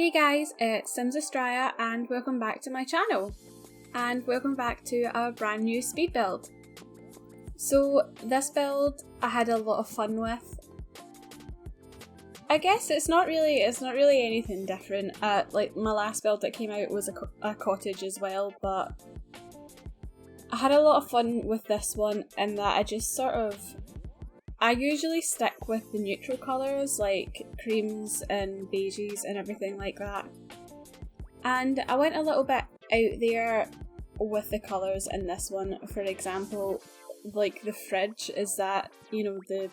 Hey guys, it's Sims Estrella and welcome back to my channel. And welcome back to a brand new speed build. So this build I had a lot of fun with. I guess it's not really anything different. Like my last build that came out was a cottage as well, but I had a lot of fun with this one in that I usually stick with the neutral colours like creams and beiges and everything like that. And I went a little bit out there with the colours in this one. For example, like the fridge is that, you know, the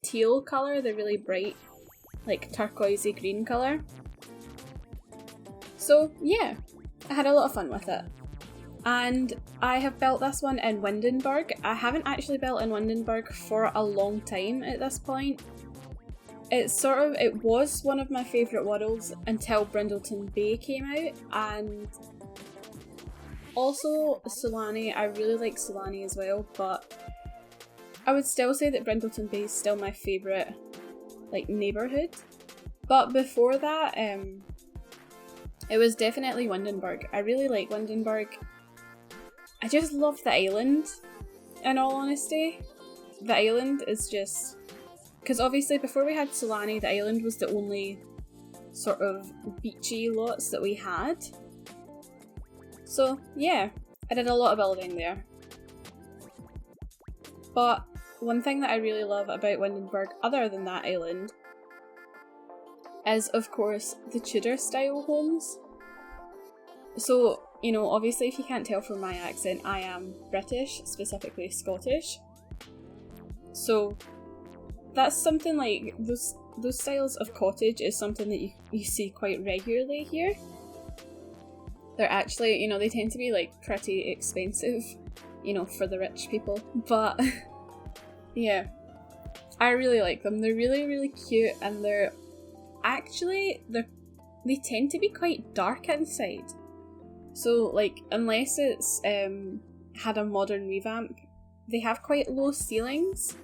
teal colour, the really bright, like turquoisey green colour. So yeah, I had a lot of fun with it. And I have built this one in Windenburg. I haven't actually built in Windenburg for a long time at this point. It was one of my favourite worlds until Brindleton Bay came out, and also Solani. I really like Solani as well, but I would still say that Brindleton Bay is still my favourite like neighbourhood. But before that, it was definitely Windenburg. I really like Windenburg. I just love the island, in all honesty. The island is just... Because obviously before we had Solani, the island was the only sort of beachy lots that we had. So yeah, I did a lot of building there. But one thing that I really love about Windenburg, other than that island, is of course the Tudor style homes. So, you know, obviously if you can't tell from my accent, I am British, specifically Scottish. So that's something like, those styles of cottage is something that you see quite regularly here. They're actually, you know, they tend to be like pretty expensive, you know, for the rich people. But yeah, I really like them. They're really, really cute, and they tend to be quite dark inside. So, like, unless it's had a modern revamp, they have quite low ceilings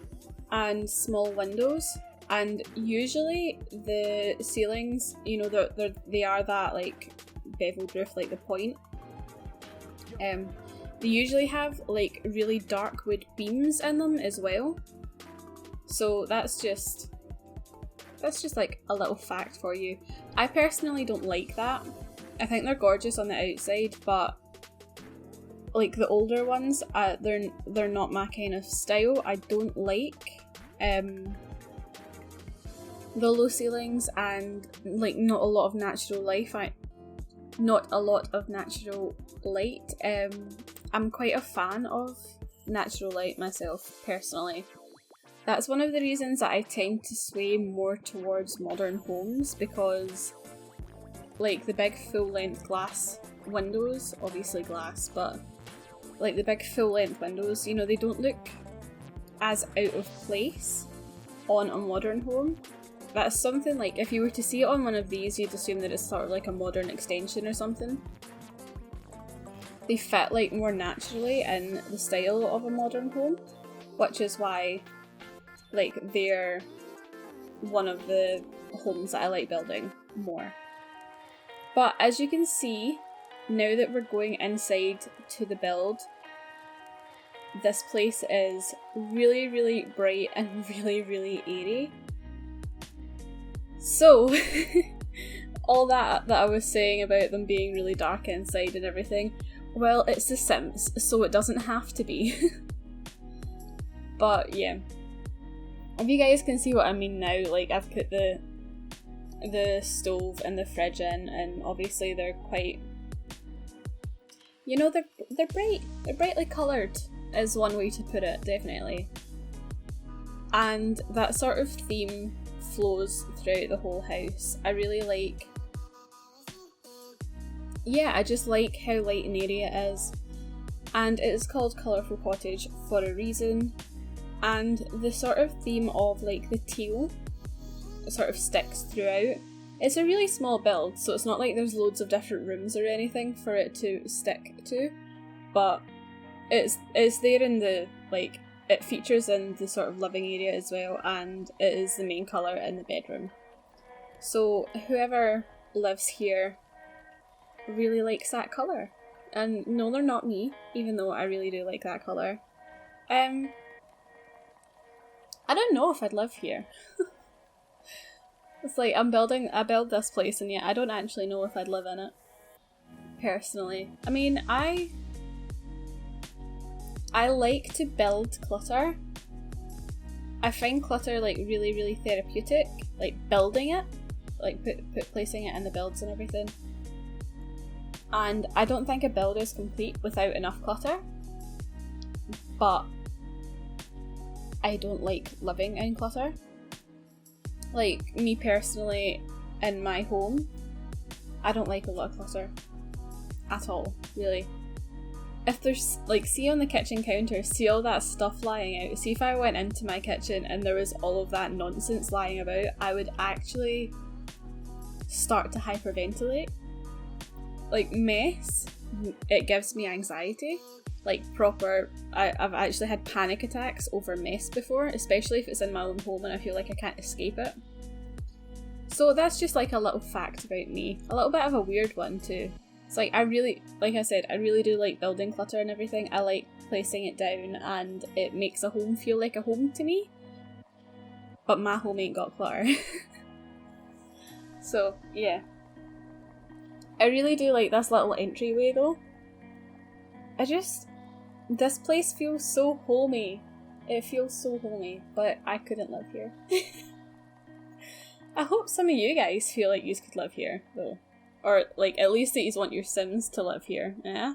and small windows, and usually the ceilings, you know, they are that, like, beveled roof, like the point. They usually have, like, really dark wood beams in them as well. So that's just like a little fact for you. I personally don't like that. I think they're gorgeous on the outside, but like the older ones, they're not my kind of style. I don't like the low ceilings and like not a lot of natural light. I'm quite a fan of natural light myself, personally. That's one of the reasons that I tend to sway more towards modern homes, because like the big full-length glass windows, obviously glass, but like the big full-length windows, you know, they don't look as out of place on a modern home. That's something like, if you were to see it on one of these, you'd assume that it's sort of like a modern extension or something. They fit like more naturally in the style of a modern home, which is why like they're one of the homes that I like building more. But as you can see, now that we're going inside to the build, this place is really, really bright and really, really airy. So, all that I was saying about them being really dark inside and everything, well, it's The Sims, so it doesn't have to be. But yeah, if you guys can see what I mean now, like I've put the stove and the fridge in, and obviously they're quite, you know, they're brightly coloured is one way to put it, definitely. And that sort of theme flows throughout the whole house. I really like, yeah, I just like how light and airy it is. And it is called Colourful Cottage for a reason. And the sort of theme of like the teal sort of sticks throughout. It's a really small build, so it's not like there's loads of different rooms or anything for it to stick to, but it's there in the, like, it features in the sort of living area as well, and it is the main colour in the bedroom. So whoever lives here really likes that colour. And no, they're not me, even though I really do like that colour. I don't know if I'd live here. It's like I build this place and yet I don't actually know if I'd live in it. Personally. I mean, I like to build clutter. I find clutter like really, really therapeutic. Like building it. Like placing it in the builds and everything. And I don't think a build is complete without enough clutter. But I don't like living in clutter. Like, me personally, in my home, I don't like a lot of clutter. At all, really. If there's, like, see on the kitchen counter, see all that stuff lying out, see if I went into my kitchen and there was all of that nonsense lying about, I would actually start to hyperventilate. Like, mess, it gives me anxiety. Like, proper, I've actually had panic attacks over mess before, especially if it's in my own home and I feel like I can't escape it. So that's just like a little fact about me. A little bit of a weird one too. It's like, like I said, I really do like building clutter and everything. I like placing it down and it makes a home feel like a home to me. But my home ain't got clutter. So, yeah. I really do like this little entryway though. This place feels so homey. It feels so homey, but I couldn't live here. I hope some of you guys feel like you could live here, though. Or, like, at least that you want your Sims to live here, yeah?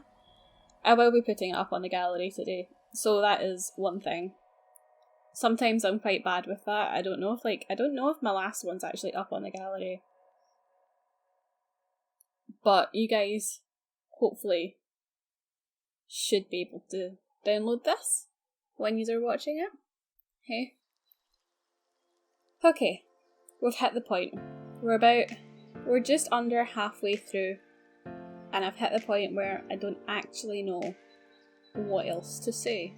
I will be putting it up on the gallery today, so that is one thing. Sometimes I'm quite bad with that. I don't know if my last one's actually up on the gallery. But you guys, hopefully, should be able to download this when you are watching it. Hey? Okay, we've hit the point. We're just under halfway through, and I've hit the point where I don't actually know what else to say.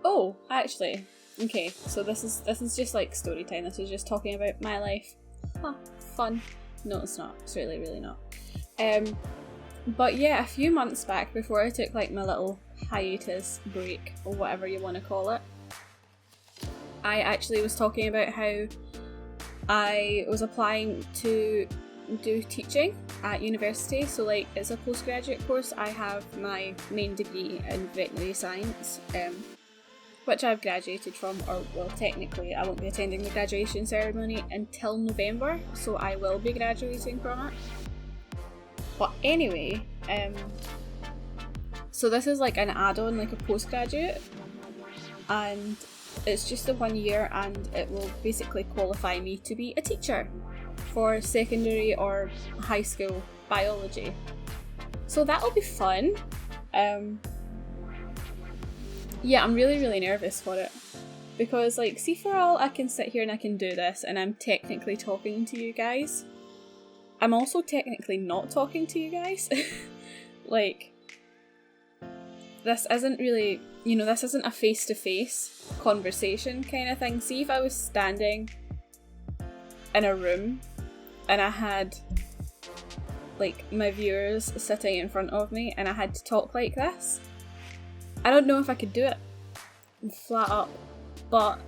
Oh, actually, okay, so this is just like story time. This is just talking about my life. Huh, fun. No, it's not. It's really, really not. But yeah, a few months back, before I took like my little hiatus break, or whatever you want to call it, I actually was talking about how I was applying to do teaching at university. So like, it's a postgraduate course. I have my main degree in veterinary science, which I've graduated from, or well, technically I won't be attending the graduation ceremony until November, so I will be graduating from it. But anyway, so this is like an add-on, like a postgraduate, and it's just a 1 year, and it will basically qualify me to be a teacher for secondary or high school biology. So that'll be fun. Yeah, I'm really, really nervous for it. Because, like, see, for all I can sit here and I can do this, and I'm technically talking to you guys, I'm also technically not talking to you guys. Like, this isn't really, this isn't a face-to-face conversation kind of thing. See, if I was standing in a room and I had, like, my viewers sitting in front of me and I had to talk like this, I don't know if I could do it flat up, but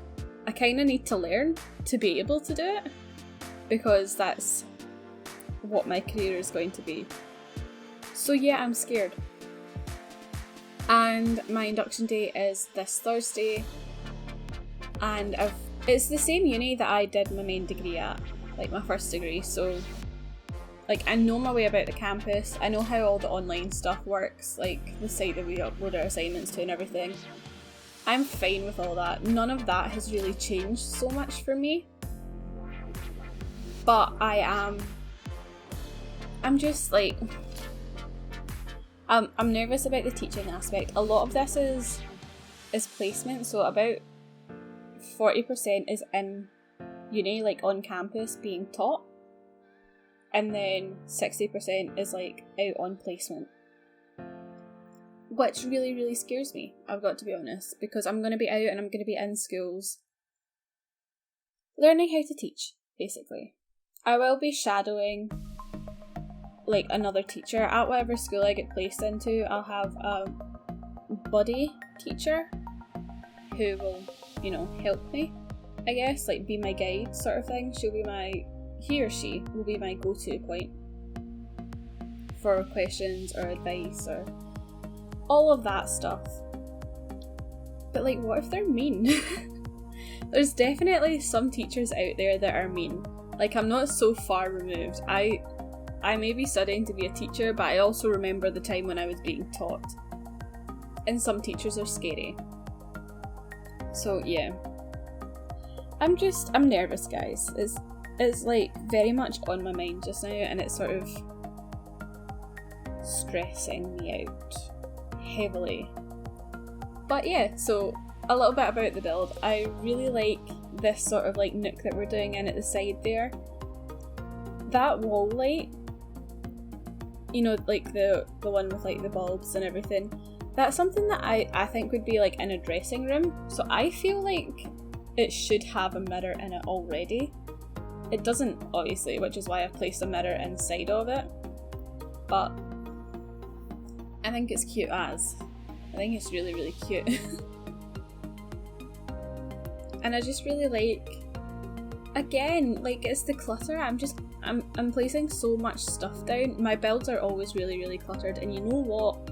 I kind of need to learn to be able to do it, because that's what my career is going to be. So yeah, I'm scared. And my induction day is this Thursday, and it's the same uni that I did my main degree at, like my first degree, so like I know my way about the campus, I know how all the online stuff works, like the site that we upload our assignments to and everything. I'm fine with all that. None of that has really changed so much for me. But I'm just like, I'm nervous about the teaching aspect. A lot of this is placement, so about 40% is in uni, like on campus being taught, and then 60% is like out on placement, which really, really scares me, I've got to be honest, because I'm going to be out and I'm going to be in schools learning how to teach, basically. I will be shadowing like another teacher at whatever school I get placed into. I'll have a buddy teacher who will, you know, help me, I guess, like be my guide sort of thing. He or she will be my go-to point for questions or advice or all of that stuff. But like, what if they're mean? There's definitely some teachers out there that are mean. Like, I'm not so far removed. I may be studying to be a teacher, but I also remember the time when I was being taught. And some teachers are scary. So yeah. I'm nervous, guys. It's like very much on my mind just now, and it's sort of stressing me out heavily. But yeah, so a little bit about the build. I really like this sort of like nook that we're doing in at the side there. That wall light, you know, like the one with like the bulbs and everything, that's something that I think would be like in a dressing room. So I feel like it should have a mirror in it already. It doesn't, obviously, which is why I've placed a mirror inside of it. But I think it's cute as. I think it's really, really cute. And I just really like, again, like, it's the clutter. I'm placing so much stuff down. My builds are always really, really cluttered, and you know what?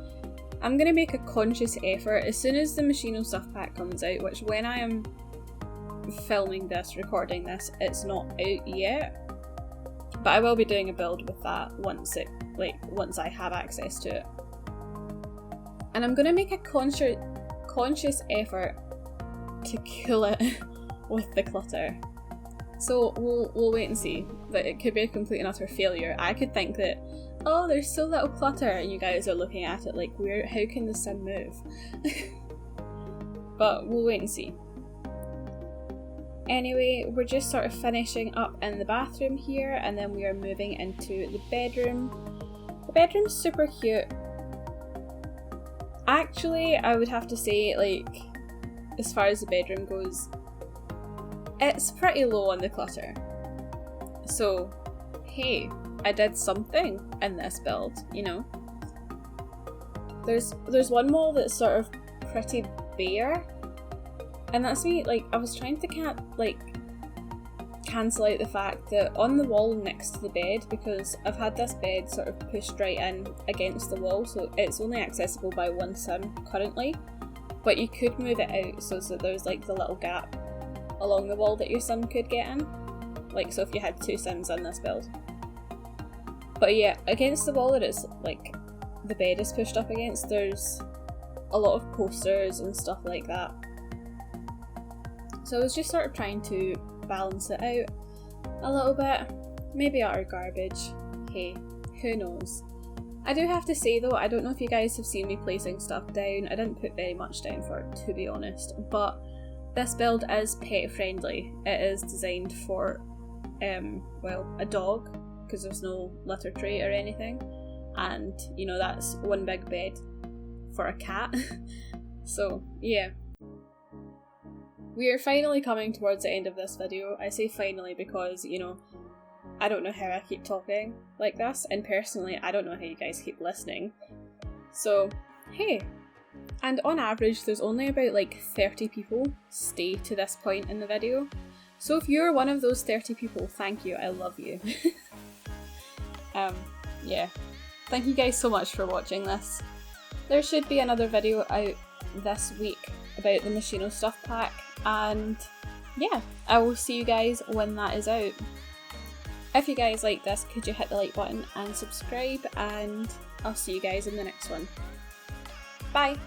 I'm gonna make a conscious effort as soon as the Machino stuff pack comes out, which when I am filming this, recording this, it's not out yet. But I will be doing a build with that once I have access to it. And I'm gonna make a conscious effort to kill it with the clutter. So we'll wait and see. But it could be a complete and utter failure. I could think that, oh, there's so little clutter, and you guys are looking at it like, how can the sim move? But we'll wait and see. Anyway, we're just sort of finishing up in the bathroom here, and then we are moving into the bedroom. The bedroom's super cute. Actually, I would have to say, like, as far as the bedroom goes, it's pretty low on the clutter. So, hey, I did something in this build, you know? There's one wall that's sort of pretty bare, and that's me, like, I was trying to cancel out the fact that on the wall next to the bed, because I've had this bed sort of pushed right in against the wall, so it's only accessible by one sim currently, but you could move it out so there's like the little gap along the wall that your sim could get in, like, so if you had two sims in this build. But yeah, against the wall that it's like the bed is pushed up against, there's a lot of posters and stuff like that. So I was just sort of trying to balance it out a little bit. Maybe utter garbage. Hey, who knows? I do have to say though, I don't know if you guys have seen me placing stuff down. I didn't put very much down for it, to be honest, but this build is pet friendly. It is designed for, a dog, because there's no litter tray or anything, and you know, that's one big bed for a cat. So yeah. We are finally coming towards the end of this video. I say finally because, you know, I don't know how I keep talking like this, and personally I don't know how you guys keep listening. So, hey. And on average there's only about like 30 people stay to this point in the video. So if you're one of those 30 people, thank you, I love you. Yeah. Thank you guys so much for watching this. There should be another video out this week about the Machino stuff pack, and yeah, I will see you guys when that is out. If you guys like this, could you hit the like button and subscribe, and I'll see you guys in the next one. Bye!